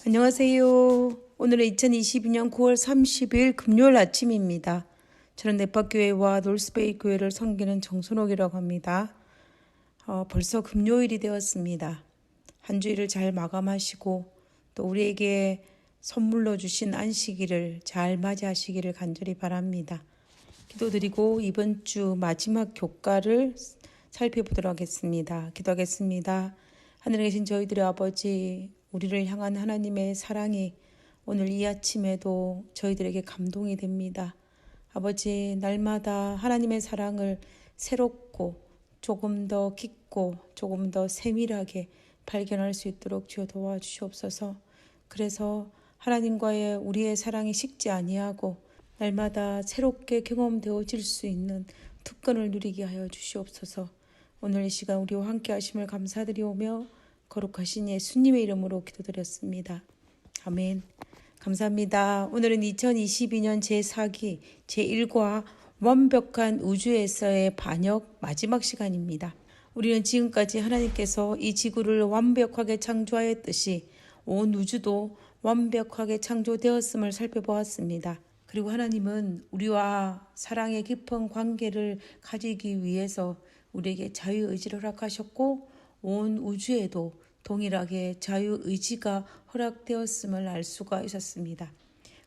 안녕하세요. 오늘은 2022년 9월 30일 금요일 아침입니다. 저는 네파교회와 놀스베이 교회를 섬기는 정순옥이라고 합니다. 벌써 금요일이 되었습니다. 한 주일을 잘 마감하시고 또 우리에게 선물로 주신 안식일을 잘 맞이하시기를 간절히 바랍니다. 기도드리고 이번 주 마지막 교가를 살펴보도록 하겠습니다. 기도하겠습니다. 하늘에 계신 저희들의 아버지, 우리를 향한 하나님의 사랑이 오늘 이 아침에도 저희들에게 감동이 됩니다. 아버지, 날마다 하나님의 사랑을 새롭고 조금 더 깊고 조금 더 세밀하게 발견할 수 있도록 주여 도와주시옵소서. 그래서 하나님과의 우리의 사랑이 식지 아니하고 날마다 새롭게 경험되어질 수 있는 특권을 누리게 하여 주시옵소서. 오늘 이 시간 우리와 함께 하심을 감사드리오며 거룩하신 예수님의 이름으로 기도드렸습니다. 아멘. 감사합니다. 오늘은 2022년 제4기 제1과 완벽한 우주에서의 반역 마지막 시간입니다. 우리는 지금까지 하나님께서 이 지구를 완벽하게 창조하였듯이 온 우주도 완벽하게 창조되었음을 살펴보았습니다. 그리고 하나님은 우리와 사랑의 깊은 관계를 가지기 위해서 우리에게 자유의지를 허락하셨고 온 우주에도 동일하게 자유의지가 허락되었음을 알 수가 있었습니다.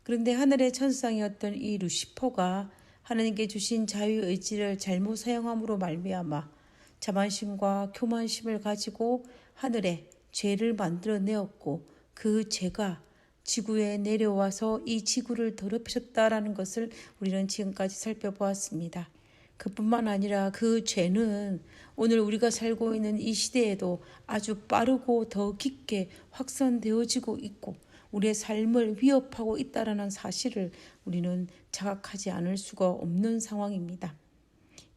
그런데 하늘의 천상이었던 이 루시퍼가 하나님께 주신 자유의지를 잘못 사용함으로 말미암아 자만심과 교만심을 가지고 하늘에 죄를 만들어내었고 그 죄가 지구에 내려와서 이 지구를 더럽히셨다라는 것을 우리는 지금까지 살펴보았습니다. 그뿐만 아니라 그 죄는 오늘 우리가 살고 있는 이 시대에도 아주 빠르고 더 깊게 확산되어지고 있고 우리의 삶을 위협하고 있다는 사실을 우리는 자각하지 않을 수가 없는 상황입니다.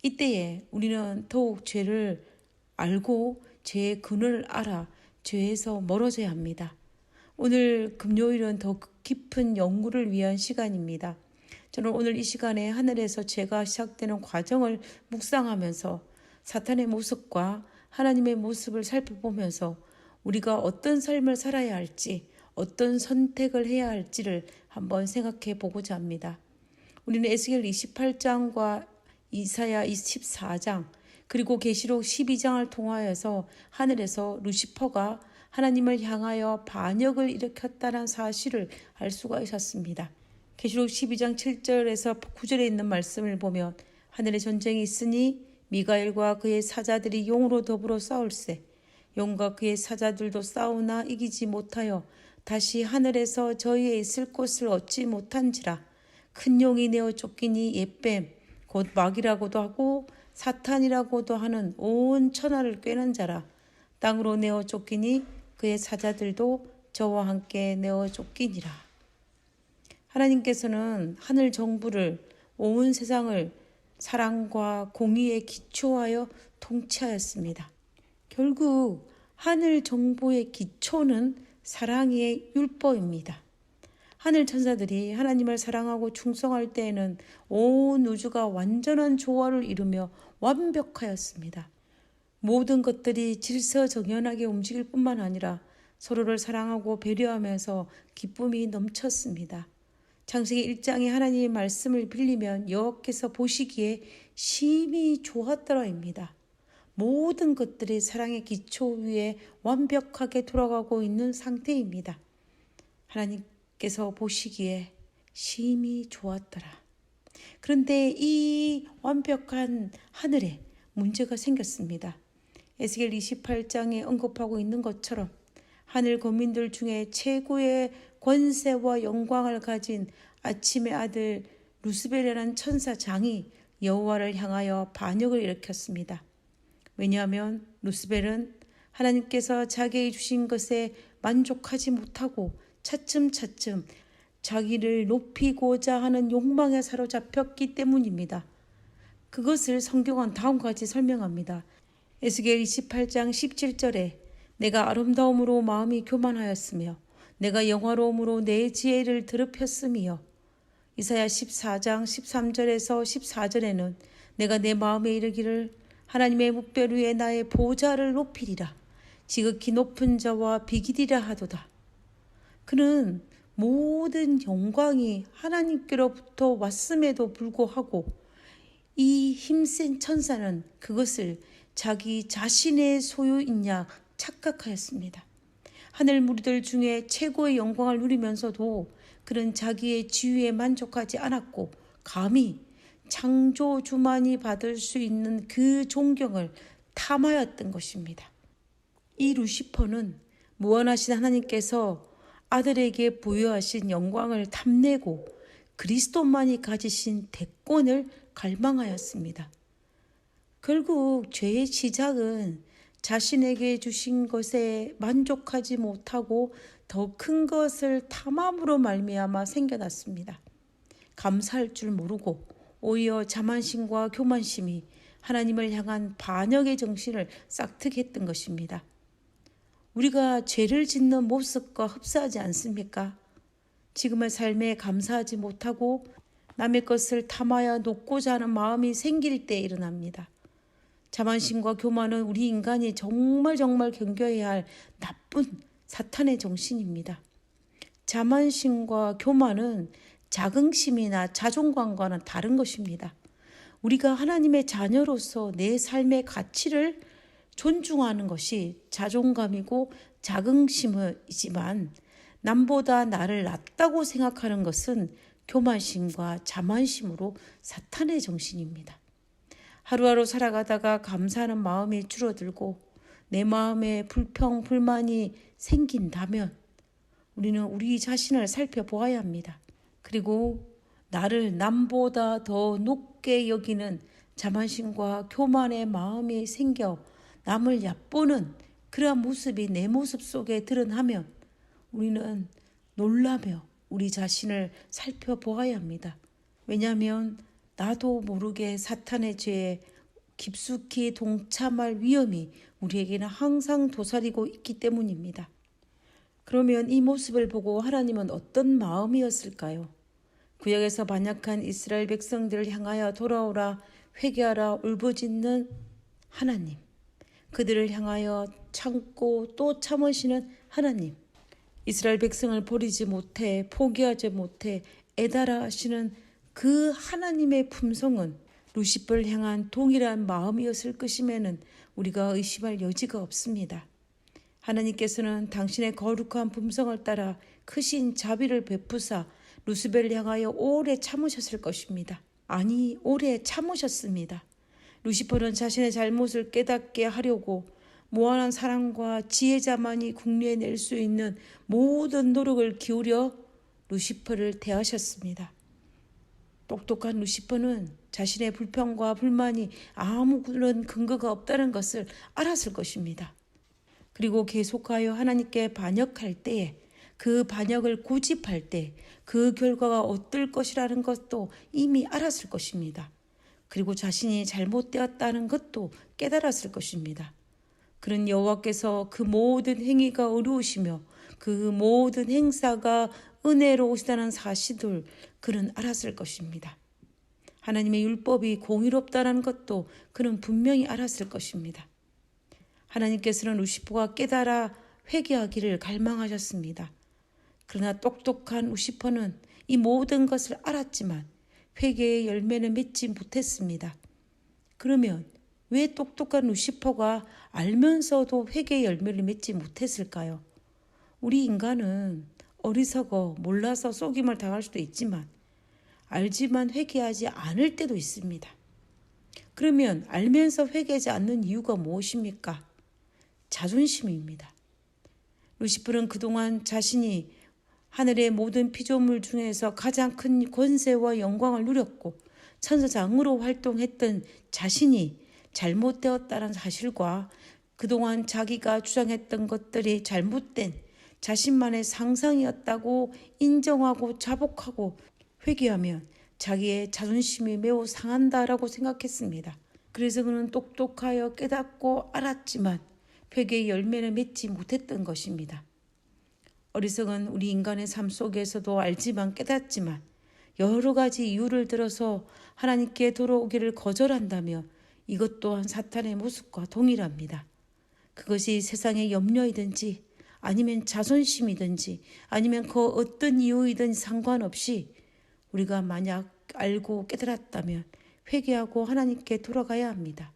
이때에 우리는 더욱 죄를 알고 죄의 근원을 알아 죄에서 멀어져야 합니다. 오늘 금요일은 더 깊은 연구를 위한 시간입니다. 저는 오늘 이 시간에 하늘에서 죄가 시작되는 과정을 묵상하면서 사탄의 모습과 하나님의 모습을 살펴보면서 우리가 어떤 삶을 살아야 할지, 어떤 선택을 해야 할지를 한번 생각해 보고자 합니다. 우리는 에스겔 28장과 이사야 24장 그리고 계시록 12장을 통하여서 하늘에서 루시퍼가 하나님을 향하여 반역을 일으켰다는 사실을 알 수가 있었습니다. 계시록 12장 7절에서 9절에 있는 말씀을 보면 하늘에 전쟁이 있으니 미가엘과 그의 사자들이 용으로 더불어 싸울세 용과 그의 사자들도 싸우나 이기지 못하여 다시 하늘에서 저희의 있을 곳을 얻지 못한지라 큰 용이 내어 쫓기니 옛뱀 곧 마귀라고도 하고 사탄이라고도 하는 온 천하를 꿰는 자라 땅으로 내어 쫓기니 그의 사자들도 저와 함께 내어 쫓기니라. 하나님께서는 하늘 정부를 온 세상을 사랑과 공의에 기초하여 통치하였습니다. 결국 하늘 정부의 기초는 사랑의 율법입니다. 하늘 천사들이 하나님을 사랑하고 충성할 때에는 온 우주가 완전한 조화를 이루며 완벽하였습니다. 모든 것들이 질서정연하게 움직일 뿐만 아니라 서로를 사랑하고 배려하면서 기쁨이 넘쳤습니다. 창세기 1장에 하나님의 말씀을 빌리면 여호와께서 보시기에 심히 좋았더라입니다. 모든 것들이 사랑의 기초 위에 완벽하게 돌아가고 있는 상태입니다. 하나님께서 보시기에 심히 좋았더라. 그런데 이 완벽한 하늘에 문제가 생겼습니다. 에스겔 28장에 언급하고 있는 것처럼 하늘 거민들 중에 최고의 권세와 영광을 가진 아침의 아들 루스벨이라는 천사장이 여호와를 향하여 반역을 일으켰습니다. 왜냐하면 루스벨은 하나님께서 자기에게 주신 것에 만족하지 못하고 차츰차츰 자기를 높이고자 하는 욕망에 사로잡혔기 때문입니다. 그것을 성경은 다음과 같이 설명합니다. 에스겔 28장 17절에 내가 아름다움으로 마음이 교만하였으며 내가 영화로움으로 내 지혜를 더럽혔으며 이사야 14장 13절에서 14절에는 내가 내 마음에 이르기를 하나님의 묵별 위에 나의 보좌를 높이리라 지극히 높은 자와 비기리라 하도다. 그는 모든 영광이 하나님께로부터 왔음에도 불구하고 이 힘센 천사는 그것을 자기 자신의 소유이냐 착각하였습니다. 하늘 무리들 중에 최고의 영광을 누리면서도 그는 자기의 지위에 만족하지 않았고 감히 창조주만이 받을 수 있는 그 존경을 탐하였던 것입니다. 이 루시퍼는 무한하신 하나님께서 아들에게 부여하신 영광을 탐내고 그리스도만이 가지신 대권을 갈망하였습니다. 결국 죄의 시작은 자신에게 주신 것에 만족하지 못하고 더 큰 것을 탐함으로 말미암아 생겨났습니다. 감사할 줄 모르고 오히려 자만심과 교만심이 하나님을 향한 반역의 정신을 싹트했던 것입니다. 우리가 죄를 짓는 모습과 흡사하지 않습니까? 지금의 삶에 감사하지 못하고 남의 것을 탐하여 놓고자 하는 마음이 생길 때 일어납니다. 자만심과 교만은 우리 인간이 정말 경계해야 할 나쁜 사탄의 정신입니다. 자만심과 교만은 자긍심이나 자존감과는 다른 것입니다. 우리가 하나님의 자녀로서 내 삶의 가치를 존중하는 것이 자존감이고 자긍심이지만 남보다 나를 낫다고 생각하는 것은 교만심과 자만심으로 사탄의 정신입니다. 하루하루 살아가다가 감사하는 마음이 줄어들고 내 마음에 불평, 불만이 생긴다면 우리는 우리 자신을 살펴보아야 합니다. 그리고 나를 남보다 더 높게 여기는 자만심과 교만의 마음이 생겨 남을 얕보는 그러한 모습이 내 모습 속에 드러나면 우리는 놀라며 우리 자신을 살펴보아야 합니다. 왜냐하면 나도 모르게 사탄의 죄에 깊숙이 동참할 위험이 우리에게는 항상 도사리고 있기 때문입니다. 그러면 이 모습을 보고 하나님은 어떤 마음이었을까요? 구약에서 반역한 이스라엘 백성들을 향하여 돌아오라 회개하라 울부짖는 하나님, 그들을 향하여 참고 또 참으시는 하나님, 이스라엘 백성을 버리지 못해 포기하지 못해 애달아 하시는 그 하나님의 품성은 루시퍼를 향한 동일한 마음이었을 것임에는 우리가 의심할 여지가 없습니다. 하나님께서는 당신의 거룩한 품성을 따라 크신 자비를 베푸사 루시퍼를 향하여 오래 참으셨을 것입니다. 아니, 오래 참으셨습니다. 루시퍼는 자신의 잘못을 깨닫게 하려고 무한한 사랑과 지혜자만이 국리해낼 수 있는 모든 노력을 기울여 루시퍼를 대하셨습니다. 똑똑한 루시퍼는 자신의 불평과 불만이 아무런 근거가 없다는 것을 알았을 것입니다. 그리고 계속하여 하나님께 반역할 때에 그 반역을 고집할 때 그 결과가 어떨 것이라는 것도 이미 알았을 것입니다. 그리고 자신이 잘못되었다는 것도 깨달았을 것입니다. 그는 여호와께서 그 모든 행위가 의로우시며 그 모든 행사가 은혜로우시다는 사실을 그는 알았을 것입니다. 하나님의 율법이 공의롭다는 것도 그는 분명히 알았을 것입니다. 하나님께서는 루시퍼가 깨달아 회개하기를 갈망하셨습니다. 그러나 똑똑한 루시퍼는 이 모든 것을 알았지만 회개의 열매는 맺지 못했습니다. 그러면 왜 똑똑한 루시퍼가 알면서도 회개의 열매를 맺지 못했을까요? 우리 인간은 어리석어 몰라서 속임을 당할 수도 있지만 알지만 회개하지 않을 때도 있습니다. 그러면 알면서 회개하지 않는 이유가 무엇입니까? 자존심입니다. 루시퍼는 그동안 자신이 하늘의 모든 피조물 중에서 가장 큰 권세와 영광을 누렸고 천사장으로 활동했던 자신이 잘못되었다는 사실과 그동안 자기가 주장했던 것들이 잘못된 자신만의 상상이었다고 인정하고 자복하고 회개하면 자기의 자존심이 매우 상한다라고 생각했습니다. 그래서 그는 똑똑하여 깨닫고 알았지만 회개의 열매를 맺지 못했던 것입니다. 어리석은 우리 인간의 삶 속에서도 알지만 깨닫지만 여러 가지 이유를 들어서 하나님께 돌아오기를 거절한다며 이것 또한 사탄의 모습과 동일합니다. 그것이 세상의 염려이든지 아니면 자존심이든지 아니면 그 어떤 이유이든 상관없이 우리가 만약 알고 깨달았다면 회개하고 하나님께 돌아가야 합니다.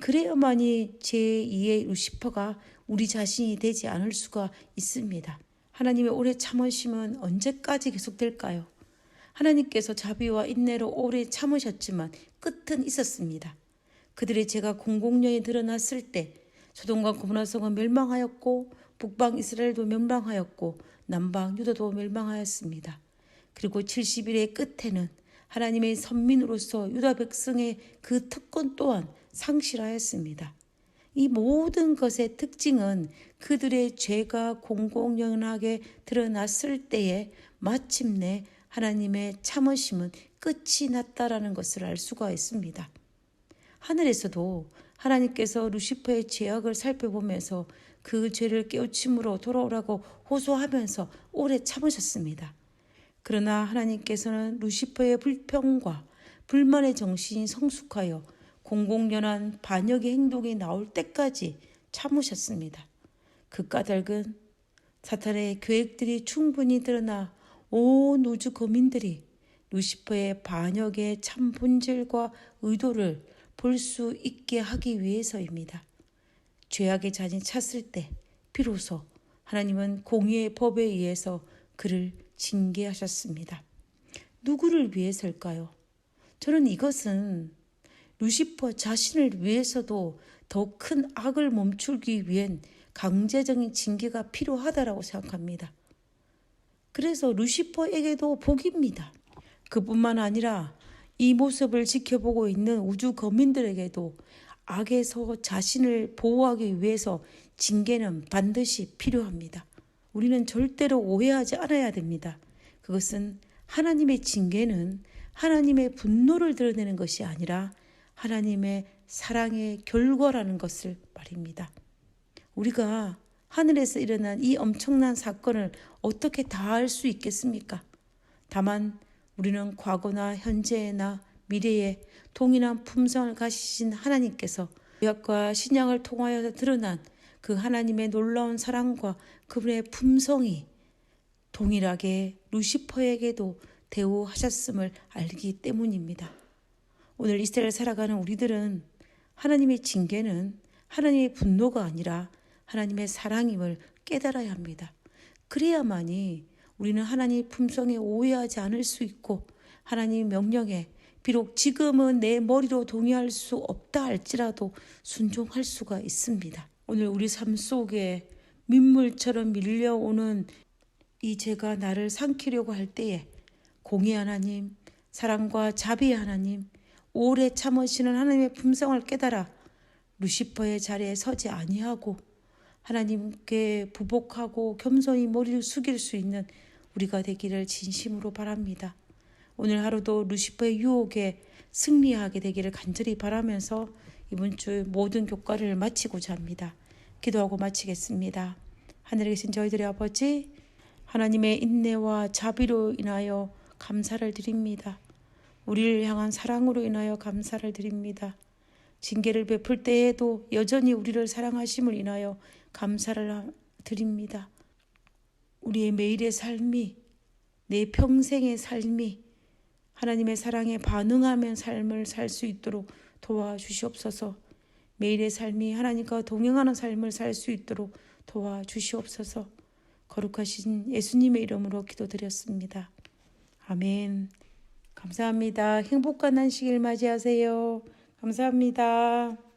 그래야만이 제2의 루시퍼가 우리 자신이 되지 않을 수가 있습니다. 하나님의 오래 참으심은 언제까지 계속될까요? 하나님께서 자비와 인내로 오래 참으셨지만 끝은 있었습니다. 그들의 죄가 공공연히 드러났을 때 소돔과 고모라성은 멸망하였고 북방 이스라엘도 멸망하였고 남방 유다도 멸망하였습니다. 그리고 70일의 끝에는 하나님의 선민으로서 유다 백성의 그 특권 또한 상실하였습니다. 이 모든 것의 특징은 그들의 죄가 공공연하게 드러났을 때에 마침내 하나님의 참으심은 끝이 났다라는 것을 알 수가 있습니다. 하늘에서도 하나님께서 루시퍼의 죄악을 살펴보면서 그 죄를 깨우침으로 돌아오라고 호소하면서 오래 참으셨습니다. 그러나 하나님께서는 루시퍼의 불평과 불만의 정신이 성숙하여 공공연한 반역의 행동이 나올 때까지 참으셨습니다. 그 까닭은 사탄의 계획들이 충분히 드러나 온 우주 거민들이 루시퍼의 반역의 참 본질과 의도를 볼 수 있게 하기 위해서입니다. 죄악의 잔이 찼을 때 비로소 하나님은 공의의 법에 의해서 그를 징계하셨습니다. 누구를 위해서일까요? 저는 이것은 루시퍼 자신을 위해서도 더 큰 악을 멈추기 위한 강제적인 징계가 필요하다고 생각합니다. 그래서 루시퍼에게도 복입니다. 그뿐만 아니라 이 모습을 지켜보고 있는 우주 거민들에게도 악에서 자신을 보호하기 위해서 징계는 반드시 필요합니다. 우리는 절대로 오해하지 않아야 됩니다. 그것은 하나님의 징계는 하나님의 분노를 드러내는 것이 아니라 하나님의 사랑의 결과라는 것을 말입니다. 우리가 하늘에서 일어난 이 엄청난 사건을 어떻게 다 알 수 있겠습니까? 다만 우리는 과거나 현재나 미래에 동일한 품성을 가지신 하나님께서 구약과 신약을 통하여 드러난 그 하나님의 놀라운 사랑과 그분의 품성이 동일하게 루시퍼에게도 대우하셨음을 알기 때문입니다. 오늘 이 시대를 살아가는 우리들은 하나님의 징계는 하나님의 분노가 아니라 하나님의 사랑임을 깨달아야 합니다. 그래야만이 우리는 하나님의 품성에 오해하지 않을 수 있고 하나님의 명령에 비록 지금은 내 머리로 동의할 수 없다 할지라도 순종할 수가 있습니다. 오늘 우리 삶 속에 민물처럼 밀려오는 이 죄가 나를 삼키려고 할 때에 공의 하나님, 사랑과 자비의 하나님, 오래 참으시는 하나님의 품성을 깨달아 루시퍼의 자리에 서지 아니하고 하나님께 부복하고 겸손히 머리를 숙일 수 있는 우리가 되기를 진심으로 바랍니다. 오늘 하루도 루시퍼의 유혹에 승리하게 되기를 간절히 바라면서 이번 주 모든 교과를 마치고자 합니다. 기도하고 마치겠습니다. 하늘에 계신 저희들의 아버지, 하나님의 인내와 자비로 인하여 감사를 드립니다. 우리를 향한 사랑으로 인하여 감사를 드립니다. 징계를 베풀 때에도 여전히 우리를 사랑하심을 인하여 감사를 드립니다. 우리의 매일의 삶이, 내 평생의 삶이 하나님의 사랑에 반응하면 삶을 살 수 있도록 도와주시옵소서. 매일의 삶이 하나님과 동행하는 삶을 살 수 있도록 도와주시옵소서. 거룩하신 예수님의 이름으로 기도드렸습니다. 아멘. 감사합니다. 행복한 안식일 맞이하세요. 감사합니다.